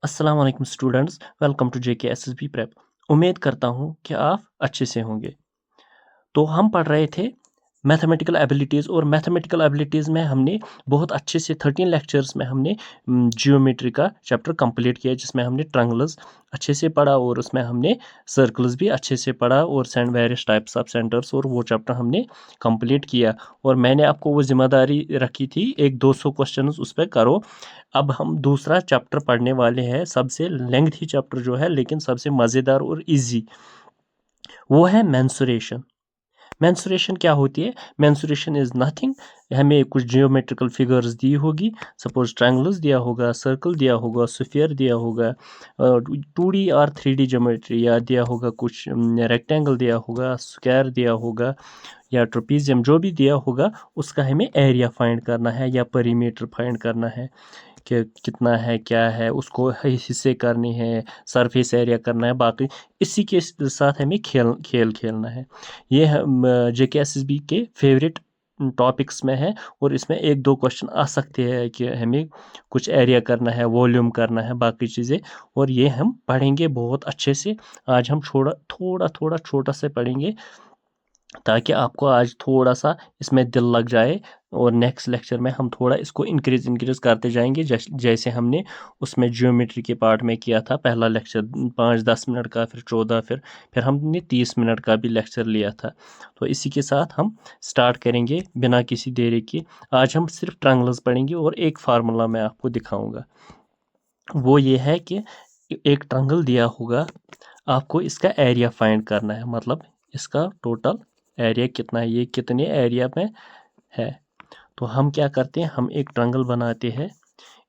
अस्सलाम वालेकुम students, welcome to JK SSB prep. उम्मीद करता हूँ कि आप अच्छे से होंगे। तो हम पढ़ रहे थे मैथमेटिकल एबिलिटीज़, और मैथमेटिकल एबिलिटीज़ में हमने बहुत अच्छे से 13 लेक्चर्स में हमने जियोमेट्री का चैप्टर कंप्लीट किया, जिसमें हमने ट्रायंगल्स अच्छे से पढ़ा और उसमें हमने सर्कल्स भी अच्छे से पढ़ा और send various types of centres, और वो चैप्टर हमने कंप्लीट किया। और मैंने आपको वो जिम्मेदारी रखी थी, एक 200 क्वेश्चन उस पर करो। अब हम दूसरा चैप्टर पढ़ने वाले हैं, सबसे लेंथी चैप्टर जो है लेकिन सबसे मज़ेदार और इजी, वो है मेंसुरेशन। मेंसुरेशन क्या होती है? Mensuration is nothing. हमें कुछ जियोमेट्रिकल फिगर्स दी होगी, सपोज ट्रायंगल्स दिया होगा, सर्कल दिया होगा, स्फीयर दिया होगा, 2D और 3D ज्योमेट्री या दिया होगा, कुछ रेक्टेंगल दिया होगा, स्क्वायर दिया होगा या ट्रोपीजियम, जो भी दिया होगा उसका हमें एरिया फाइंड करना है या पेरीमीटर फाइंड करना है कि कितना है, क्या है, उसको हिस्से करने हैं, सरफेस एरिया करना है, बाकी इसी के साथ हमें खेलना है। ये JK SSB के फेवरेट टॉपिक्स में है, और इसमें एक दो क्वेश्चन आ सकते हैं कि हमें कुछ एरिया करना है, वॉल्यूम करना है, बाकी चीज़ें, और ये हम पढ़ेंगे बहुत अच्छे से। आज हम थोड़ा छोटा से पढ़ेंगे, ताकि आपको आज थोड़ा सा इसमें दिल लग जाए, और नेक्स्ट लेक्चर में हम थोड़ा इसको इंक्रीज करते जाएंगे, जैसे हमने उसमें ज्योमेट्री के पार्ट में किया था। पहला लेक्चर 5-10 मिनट का, फिर 14, फिर हमने 30 मिनट का भी लेक्चर लिया था। तो इसी के साथ हम स्टार्ट करेंगे बिना किसी देरी के। आज हम सिर्फ ट्रायंगल्स पढ़ेंगे और एक फार्मूला मैं आपको दिखाऊंगा। वो ये है कि एक ट्रायंगल दिया होगा, आपको इसका एरिया फाइंड करना है, मतलब इसका टोटल एरिया कितना है, ये कितने एरिया में है। तो हम क्या करते हैं, हम एक ट्रायंगल बनाते हैं।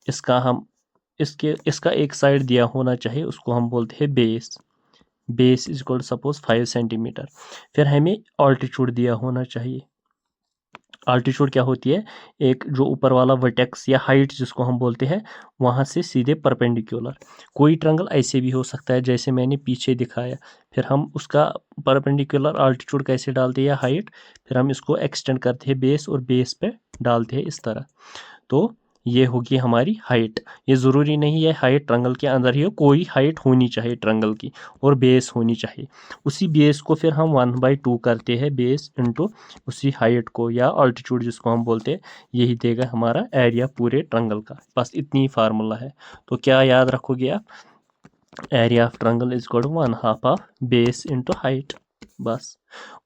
इसका एक साइड दिया होना चाहिए, उसको हम बोलते हैं base. Base is equal suppose 5 centimetre. फिर हमें ऑल्टीट्यूड दिया होना चाहिए। अल्टीट्यूड क्या होती है? एक जो ऊपर वाला वर्टेक्स या हाइट जिसको हम बोलते हैं, वहाँ से सीधे परपेंडिकुलर। कोई ट्रायंगल ऐसे भी हो सकता है जैसे मैंने पीछे दिखाया। फिर हम उसका परपेंडिकुलर अल्टीट्यूड कैसे डालते हैं या हाइट, फिर हम इसको एक्सटेंड करते हैं बेस, और बेस पे डालते हैं इस तरह। तो ये होगी हमारी हाइट। ये ज़रूरी नहीं है हाइट ट्रायंगल के अंदर ही हो, कोई हाइट होनी चाहिए ट्रायंगल की, और बेस होनी चाहिए। उसी बेस को फिर हम 1/2 करते हैं, बेस इंटू उसी हाइट को या ऑल्टीट्यूड जिसको हम बोलते हैं, यही देगा हमारा एरिया पूरे ट्रायंगल का। बस इतनी फार्मूला है। तो क्या याद रखोगे आप? Area of triangle is equal to 1/2 of base into height, बस।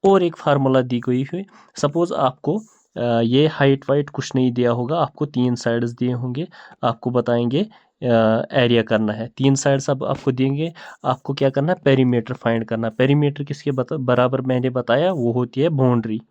और एक फार्मूला दी गई है, सपोज आपको ये हाइट वाइट कुछ नहीं दिया होगा, आपको 3 साइड्स दिए होंगे, आपको बताएंगे एरिया करना है। 3 साइड्स अब आपको देंगे, आपको क्या करना है, पेरीमीटर फाइंड करना। पेरीमीटर किसके बराबर मैंने बताया, वो होती है boundary,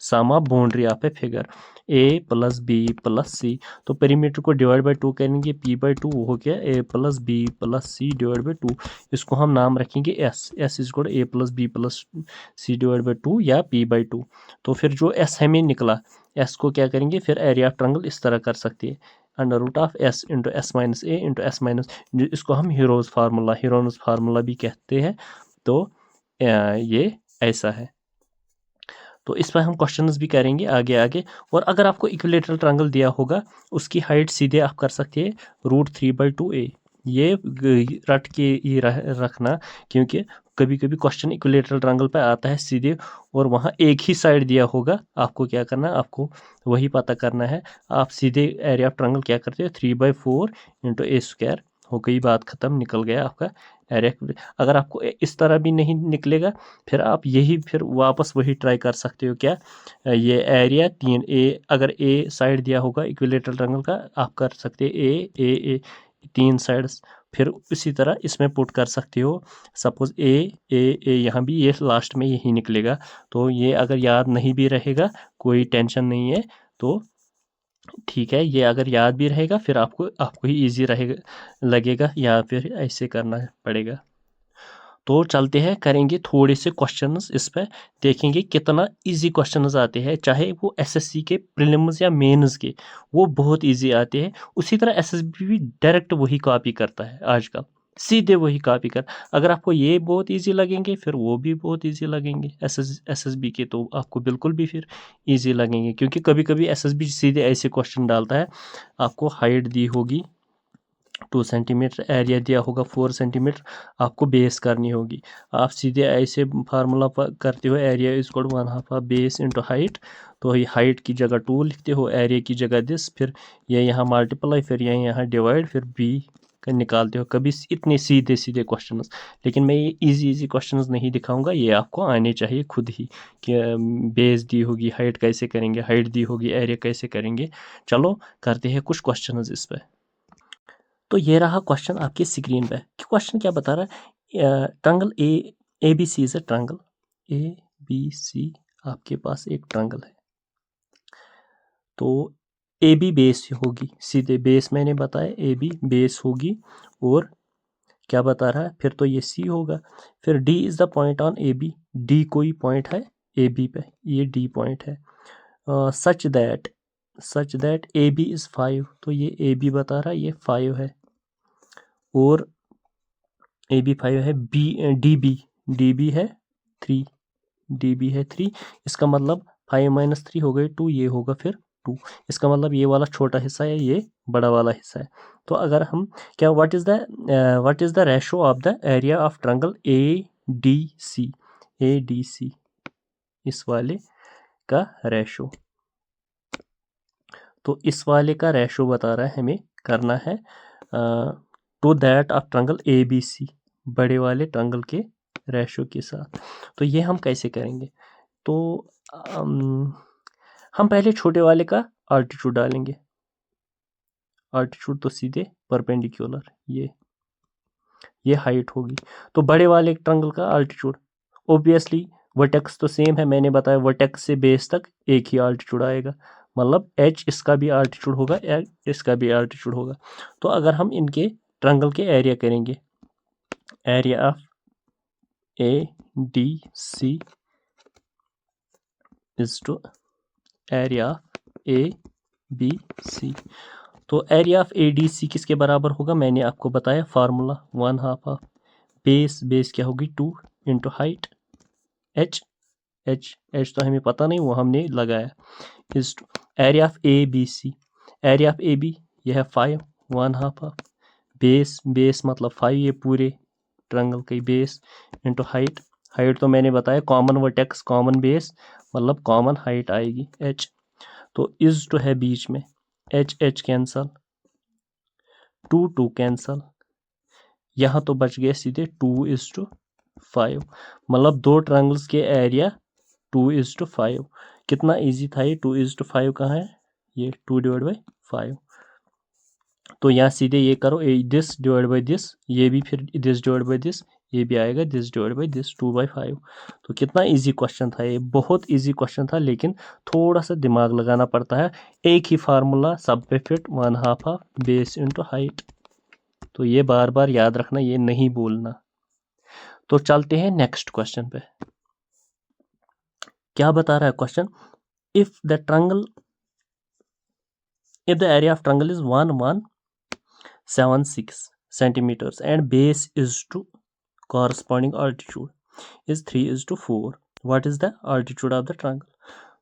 sum of boundary of a figure, A+B+C। तो पेरीमीटर को डिवाइड बाई 2 करेंगे, P/2 वो हो गया A+B+C डिवाइड बाई 2। इसको हम नाम रखेंगे S is equal A+B+C divide by 2 या P/2। तो फिर जो S हमें निकला, S को क्या करेंगे, फिर एरिया ऑफ ट्रायंगल इस तरह कर सकते हैं, √S into S-A into S-, इसको हम हीरोनस फार्मूला भी कहते हैं। तो ये ऐसा है। तो इस पर हम क्वेश्चंस भी करेंगे आगे आगे। और अगर आपको इक्विलेटरल ट्रायंगल दिया होगा, उसकी हाइट सीधे आप कर सकते हैं √3/2a। ये रट के ही रखना, क्योंकि कभी कभी क्वेश्चन इक्विलेटरल ट्रायंगल पे आता है सीधे, और वहाँ एक ही साइड दिया होगा, आपको क्या करना है, आपको वही पता करना है। आप सीधे एरिया ऑफ ट्रायंगल क्या करते हैं, 3/4 इंटू A², हो गई बात ख़त्म, निकल गया आपका एरिया। अगर आपको इस तरह भी नहीं निकलेगा, फिर आप यही फिर वापस वही ट्राई कर सकते हो। क्या? ये एरिया 3A, अगर A साइड दिया होगा इक्विलेटरल ट्रायंगल का, आप कर सकते हैं A 3 साइड्स, फिर इसी तरह इसमें पुट कर सकते हो। सपोज A यहाँ भी ये लास्ट में यही निकलेगा। तो ये अगर याद नहीं भी रहेगा, कोई टेंशन नहीं है, तो ठीक है। ये अगर याद भी रहेगा, फिर आपको ही ईजी रहेगा, लगेगा, या फिर ऐसे करना पड़ेगा। तो चलते हैं, करेंगे थोड़े से क्वेश्चंस इस पे, देखेंगे कितना इजी क्वेश्चंस आते हैं, चाहे वो एसएससी के प्रीलिम्स या मेंस के, वो बहुत इजी आते हैं। उसी तरह एसएसबी भी डायरेक्ट वही कॉपी करता है आजकल, सीधे वही कॉपी कर। अगर आपको ये बहुत इजी लगेंगे, फिर वो भी बहुत इजी लगेंगे। एसएसबी के तो आपको बिल्कुल भी फिर इजी लगेंगे, क्योंकि कभी कभी एसएसबी सीधे ऐसे क्वेश्चन डालता है, आपको हाइट दी होगी 2 सेंटीमीटर, एरिया दिया होगा 4 सेंटीमीटर, आपको बेस करनी होगी। आप सीधे ऐसे फार्मूला करते हो, area is equal to 1/2 of base into height. तो ये हाइट की जगह 2 लिखते हो, एरिया की जगह दिस, फिर ये यहाँ मल्टीप्लाई, फिर ये यहाँ डिवाइड, फिर बी का निकालते हो। कभी इतने सीधे सीधे क्वेश्चंस, लेकिन मैं ये इजी क्वेश्चंस नहीं दिखाऊंगा, ये आपको आने चाहिए खुद ही कि बेस दी होगी, हाइट कैसे करेंगे, हाइट दी होगी, एरिया कैसे करेंगे। चलो करते हैं कुछ क्वेश्चंस इस पर। तो ये रहा क्वेश्चन आपकी स्क्रीन पे। क्वेश्चन क्या बता रहा है, triangle A B C is a triangle, A B C आपके पास एक ट्रायंगल है। तो ए बी बेस होगी, सीधे बेस मैंने बताया, ए बी बेस होगी, और क्या बता रहा है फिर, तो ये सी होगा। फिर D is the point on A B, D कोई पॉइंट है ए बी पे, ये डी पॉइंट है। Such that A B is 5, तो ये ए बी बता रहा है ये 5 है, और ए बी 5 है, डी बी है 3, डी बी है 3। इसका मतलब 5 - 3 हो गए 2, ये होगा फिर 2। इसका मतलब ये वाला छोटा हिस्सा है, ये बड़ा वाला हिस्सा है। तो अगर हम क्या, what is the ratio of the area of triangle A D C, इस वाले का रेशो। तो इस वाले का रेशो बता रहा है हमें करना है to that of triangle A B C, बड़े वाले ट्रायंगल के रेशो के साथ। तो ये हम कैसे करेंगे, तो हम पहले छोटे वाले का अल्टीट्यूड डालेंगे। अल्टीट्यूड तो सीधे परपेंडिकुलर, ये हाइट होगी। तो बड़े वाले ट्रायंगल का अल्टीट्यूड, ऑब्वियसली वर्टेक्स तो सेम है, मैंने बताया वर्टेक्स से बेस तक एक ही अल्टीट्यूड आएगा, मतलब एच इसका भी अल्टीट्यूड होगा, इसका भी अल्टीट्यूड होगा। तो अगर हम इनके ट्रायंगल के एरिया करेंगे, area of A D C is to area A B C. तो area of A D C किसके बराबर होगा, मैंने आपको बताया फार्मूला, 1/2 ऑफ बेस क्या होगी 2 इंटू हाइट, एच तो हमें पता नहीं, वो हमने लगाया, is to area of A B C, area of A B यह है 5, 1/2 ऑफ बेस मतलब 5, ये पूरे ट्रायंगल की बेस, इंटू हाइट तो मैंने बताया कॉमन वर्टेक्स कॉमन बेस, मतलब कॉमन हाइट आएगी एच। तो इज टू है बीच में, एच कैंसल, 2 कैंसल, यहाँ तो बच गया सीधे 2:5, मतलब दो ट्रायंगल्स के एरिया 2:5। कितना इजी था ये, 2:5 कहाँ है, ये 2/5। तो यहाँ सीधे ये करो, दिस डिवाइड बाई दिस, ये भी फिर दिस डिवाइड बाई दिस, ये भी आएगा दिस डिवाइड बाई दिस, 2/5। तो कितना इजी क्वेश्चन था ये, बहुत इजी क्वेश्चन था, लेकिन थोड़ा सा दिमाग लगाना पड़ता है। एक ही फार्मूला सब पे fit, 1/2 of base into height. तो ये बार बार याद रखना, ये नहीं बोलना। तो चलते हैं नेक्स्ट क्वेश्चन पे। क्या बता रहा है question, if the area of triangle is 1176 centimeters and base is to corresponding altitude is 3:4, what is the altitude of the triangle।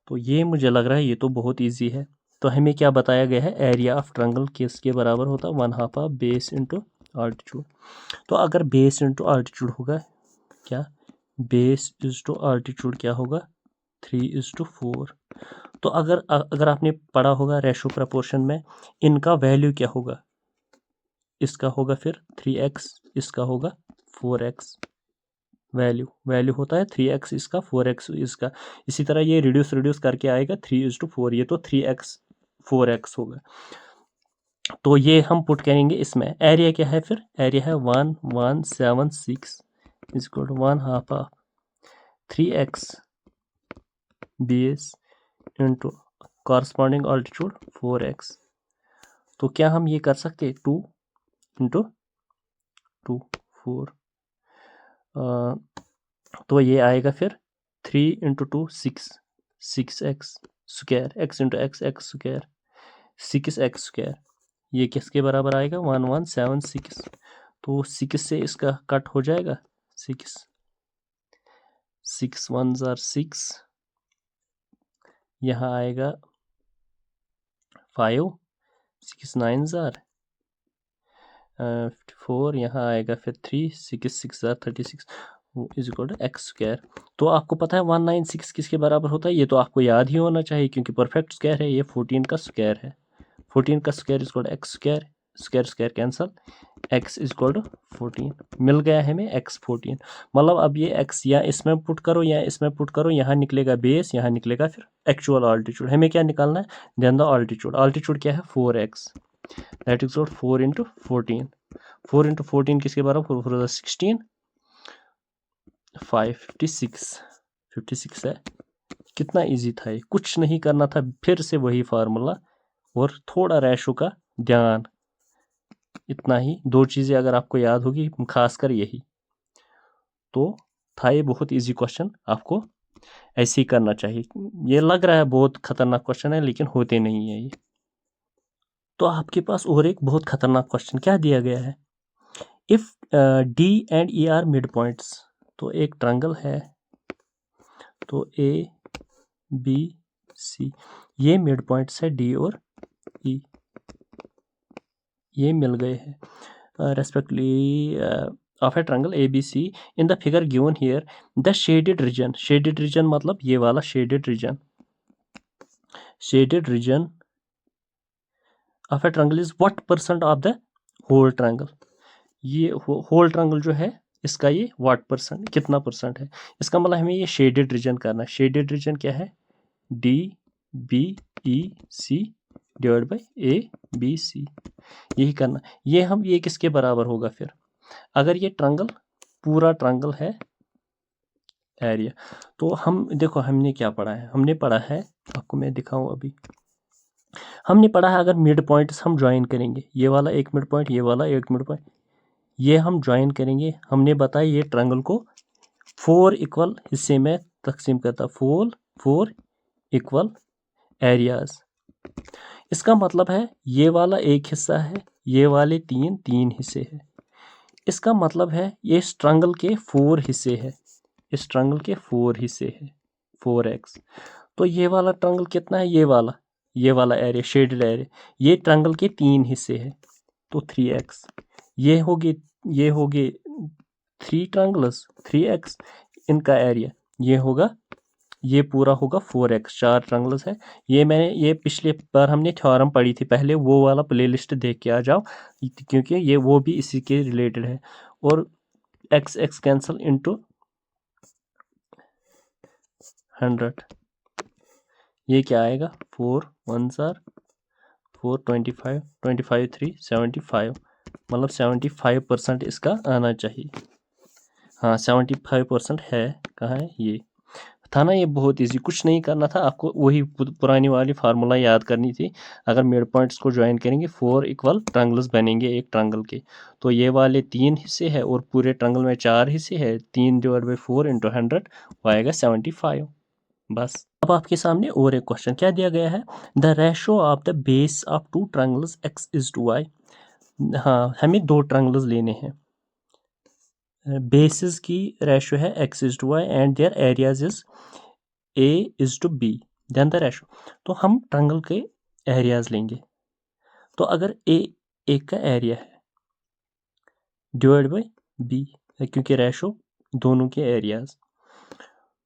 तो ये मुझे लग रहा है ये तो बहुत इजी है। तो हमें क्या बताया गया है, एरिया ऑफ ट्रायंगल किसके बराबर होता है, 1/2 ऑफ बेस इंटू अल्टीट्यूड। तो अगर बेस इंटू अल्टीट्यूड होगा क्या, बेस इज टू अल्टीट्यूड क्या होगा 3:4। तो अगर आपने पढ़ा होगा रेशो प्रपोर्शन में, इनका वैल्यू क्या होगा, इसका होगा फिर 3x, इसका होगा 4x। वैल्यू होता है 3x इसका, 4x इसका। इसी तरह ये रिड्यूस करके आएगा 3:4, ये तो 3x 4x होगा। तो ये हम पुट करेंगे इसमें। एरिया क्या है फिर, एरिया है 1176 equal to 1/2 of 3x base into corresponding altitude 4x। तो क्या हम ये कर सकते, 2 इंटू 2 4, तो ये आएगा फिर 3 into 2 6x square, x into x square, 6x square. ये किसके बराबर आएगा 1176। तो 6 से इसका कट हो जाएगा, 6 1s are 6, यहाँ आएगा 5, 6 9s are 54, यहाँ आएगा फिर 3, 6 6 36 is equal to x square. तो आपको पता है 196 किसके बराबर होता है, ये तो आपको याद ही होना चाहिए क्योंकि परफेक्ट स्क्वायर है, ये 14 का स्क्वायर है। 14 का square is equal to x square, square square cancel, x is equal to 14 मिल गया हमें x 14। मतलब अब ये x या इसमें पुट करो या इसमें पुट करो, यहाँ निकलेगा बेस, यहाँ निकलेगा फिर एक्चुअल ऑल्टीट्यूड। हमें क्या निकालना है, देन द ऑल्टीट्यूड। ऑल्टीट्यूड क्या है 4x, that is 4 into 14। 4 into 14 किसके बराबर, 4 16, 56 है। कितना इजी था ये, कुछ नहीं करना था, फिर से वही फार्मूला और थोड़ा रेशो का ध्यान, इतना ही। दो चीज़ें अगर आपको याद होगी, खासकर यही, तो था ये बहुत इजी क्वेश्चन, आपको ऐसे ही करना चाहिए। ये लग रहा है बहुत खतरनाक क्वेश्चन है, लेकिन होते नहीं है ये। तो आपके पास और एक बहुत खतरनाक क्वेश्चन क्या दिया गया है, if D and E R mid points. तो एक ट्रायंगल है, तो ए बी सी, ये मिड पॉइंट्स है डी और ई, ये मिल गए हैं respectively of a triangle ABC। In the figure given here the shaded region, shaded region मतलब ये वाला shaded region, shaded region of a triangle is what percent of the whole triangle. ये होल ट्रायंगल जो है इसका ये what percent, कितना percent है, इसका मतलब हमें ये शेडेड रीजन करना है। शेडेड रीजन क्या है, DBEC डिवाइड बाई ABC, यही करना। ये किसके बराबर होगा फिर, अगर ये ट्रायंगल पूरा ट्रायंगल है एरिया, तो हम देखो हमने क्या पढ़ा है, हमने पढ़ा है, आपको मैं दिखाऊं अभी, हमने पढ़ा है अगर मिड पॉइंट्स हम ज्वाइन करेंगे, ये वाला एक मिड पॉइंट, ये वाला एक मिड पॉइंट, ये हम ज्वाइन करेंगे, हमने बताया ये ट्रायंगल को 4 इक्वल हिस्से में तकसीम करता, 4 इक्वल एरियाज। इसका मतलब है ये वाला एक हिस्सा है, ये वाले तीन हिस्से हैं। इसका मतलब है ये इस ट्रायंगल के 4 हिस्से हैं, इस ट्रायंगल के 4 हिस्से हैं, 4x। तो ये वाला ट्रायंगल कितना है, ये वाला एरिया शेडेड एरिया, ये ट्रायंगल के 3 हिस्से हैं, तो 3x। ये होगे 3 ट्रायंगल्स, 3x, इनका एरिया ये होगा, ये पूरा होगा 4x, 4 ट्रायंगल्स है। ये पिछले बार हमने थ्योरम पढ़ी थी पहले, वो वाला प्लेलिस्ट देख के आ जाओ, क्योंकि ये वो भी इसी के रिलेटेड है। और x कैंसल इनटू 100, ये क्या आएगा, 4 1s are 4, 25 25 3 75, मतलब 75% इसका आना चाहिए। हाँ 75% है, कहाँ है, ये था ना, ये बहुत इजी, कुछ नहीं करना था आपको, वही पुरानी वाली फार्मूला याद करनी थी। अगर मिड पॉइंट्स को ज्वाइन करेंगे 4 इक्वल ट्रायंगल्स बनेंगे एक ट्रायंगल के, तो ये वाले 3 हिस्से हैं और पूरे ट्रायंगल में 4 हिस्से हैं, 3 डिवाइड बाई 4 इंटू 100 वो आएगा 75। बस अब आपके सामने और एक क्वेश्चन क्या दिया गया है, the ratio of the base of 2 triangles x is to y। हाँ हमें 2 ट्रायंगल्स लेने हैं, बेसिस की रेशो है x is to y and their areas is A is to B, then the ratio. तो हम ट्रायंगल के एरियाज लेंगे, तो अगर एक का एरिया है डिवाइड बाई B, क्योंकि रेशो दोनों के एरियाज,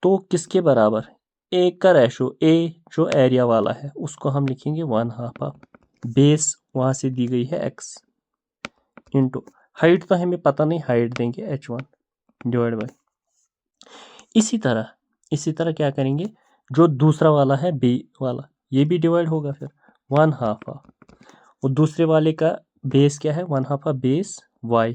तो किसके बराबर, एक का रेशो, A जो एरिया वाला है उसको हम लिखेंगे 1/2 ऑफ बेस, वहाँ से दी गई है x, इंटू हाइट तो हमें पता नहीं, हाइट देंगे h1 डिवाइड बाई, इसी तरह क्या करेंगे, जो दूसरा वाला है B वाला, ये भी डिवाइड होगा फिर 1/2 ऑफ, और दूसरे वाले का बेस क्या है, 1/2 ऑफ बेस y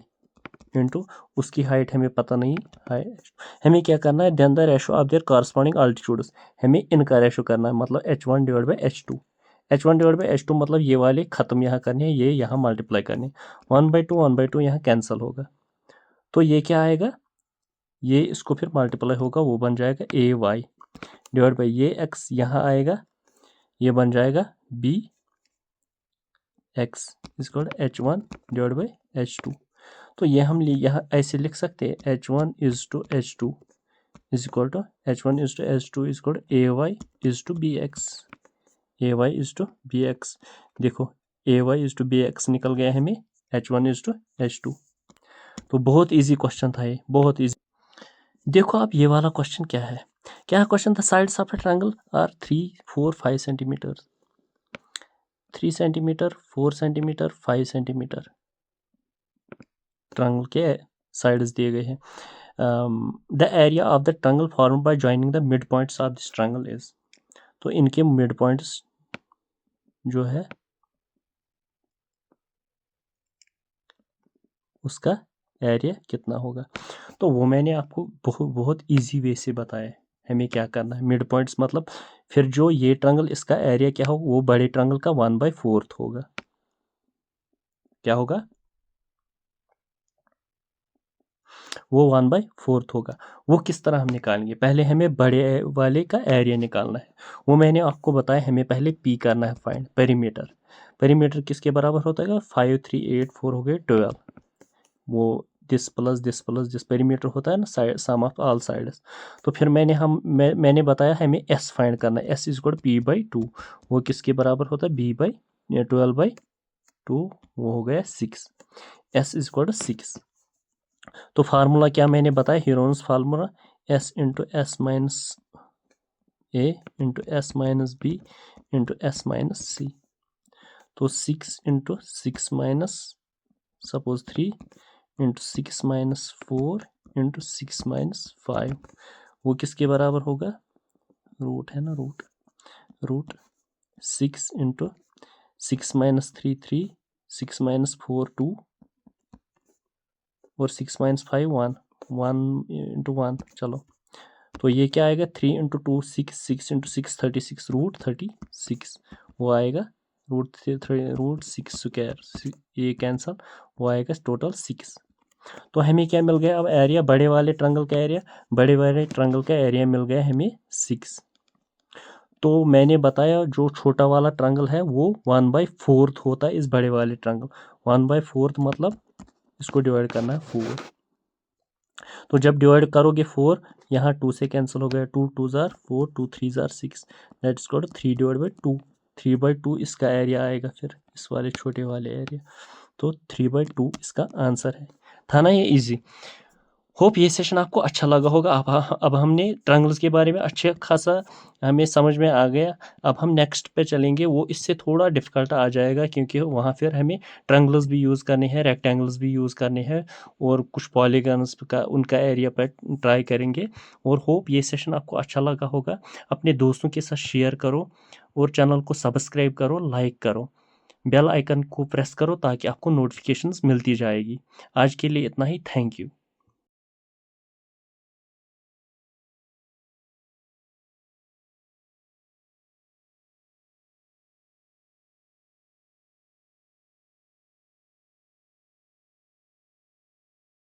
इंटू उसकी हाइट हमें पता नहीं, हाइट हमें क्या करना है, then the ratio of their corresponding altitudes, हमें इनका रेशो करना है, मतलब h1 divide by h2, h1 divide by h2 मतलब ये वाले खत्म यहाँ करने हैं, ये यहाँ मल्टीप्लाई करने, 1/2 यहाँ कैंसिल होगा, तो ये क्या आएगा, ये इसको फिर मल्टीप्लाई होगा, वो बन जाएगा ay डिवाइड बाई ये x यहाँ आएगा, ये बन जाएगा bx इसको h1 डिवाइड बाई h2। तो ये हम यहाँ ऐसे लिख सकते हैं, h1 is to h2 is equal to h1 is to h2 is equal to ay is to bx, ay is to bx। देखो ay इज टू bx निकल गया हमें, H1 is to H2। तो बहुत इजी क्वेश्चन था ये, बहुत easy. देखो आप ये वाला क्वेश्चन क्या है, क्या क्वेश्चन था, sides of a triangle are 3, 4, 5 centimetre, 3 centimetre, 4 centimetre, 5 centimetre triangle के साइड्स दिए गए हैं। The area of the triangle formed by joining the mid points of this triangle is, तो इनके मिड पॉइंट्स जो है उसका एरिया कितना होगा। तो वो मैंने आपको बहुत इजी वे से बताया है। हमें क्या करना है, मिड पॉइंट्स मतलब फिर जो ये ट्रायंगल इसका एरिया क्या हो, वो बड़े ट्रायंगल का 1/4 होगा। क्या होगा, वो 1/4 होगा। वो किस तरह हम निकालेंगे, पहले हमें बड़े वाले का एरिया निकालना है। वो मैंने आपको बताया, हमें पहले पी करना है फाइंड, पेरीमीटर। पेरीमीटर किसके बराबर होता है, 5, 3, 8, 4 हो गए 12। वो this plus this plus this perimeter होता है ना, side sum of all sides. तो फिर मैंने बताया हमें एस फाइंड करना है, एस इज इक्वल P/2। वो किसके बराबर होता है, B/12/2, वो हो गया 6। S is equal 6। तो फार्मूला क्या मैंने बताया, Heron's formula S into S minus A into S minus B into S minus C। तो 6 into 6 minus suppose 3 into 6 minus 4 into 6 minus 5, वो किसके बराबर होगा, रूट है ना, रूट 6 इंटू 6 माइनस 3 3, 6 माइनस 4 2 और 6 माइनस 5 1, 1 इंटू 1। चलो तो ये क्या आएगा, 3 इंटू 2 6, 6 इंटू 6 36, रूट 36 वो आएगा, रूट 6 स्क्वायर, ये कैंसल, वो आएगा टोटल 6। तो हमें क्या मिल गया, अब एरिया बड़े वाले ट्रायंगल का एरिया, बड़े वाले ट्रायंगल का एरिया मिल गया हमें 6। तो मैंने बताया जो छोटा वाला ट्रायंगल है वो 1/4 होता है इस बड़े वाले ट्रायंगल। 1/4 मतलब इसको डिवाइड करना है 4। तो जब डिवाइड करोगे 4, यहाँ 2 से कैंसिल हो गया, 2 2 जार 4, 2 3 जार 6, दैट इज 3/2। 3/2 इसका एरिया आएगा, फिर इस वाले छोटे वाले एरिया। तो 3/2 इसका आंसर है। था ना ये इजी। होप ये सेशन आपको अच्छा लगा होगा। अब हमने ट्रायंगल्स के बारे में अच्छे खासा हमें समझ में आ गया। अब हम नेक्स्ट पे चलेंगे, वो इससे थोड़ा डिफ़िकल्ट आ जाएगा क्योंकि वहाँ फिर हमें ट्रायंगल्स भी यूज़ करने हैं, रेक्टेंगल्स भी यूज़ करने हैं और कुछ पॉलीगन्स का उनका एरिया पर ट्राई करेंगे। और होप ये सेशन आपको अच्छा लगा होगा। अपने दोस्तों के साथ शेयर करो और चैनल को सब्सक्राइब करो, लाइक करो, बेल आइकन को प्रेस करो ताकि आपको नोटिफिकेशंस मिलती जाएगी। आज के लिए इतना ही, थैंक यू।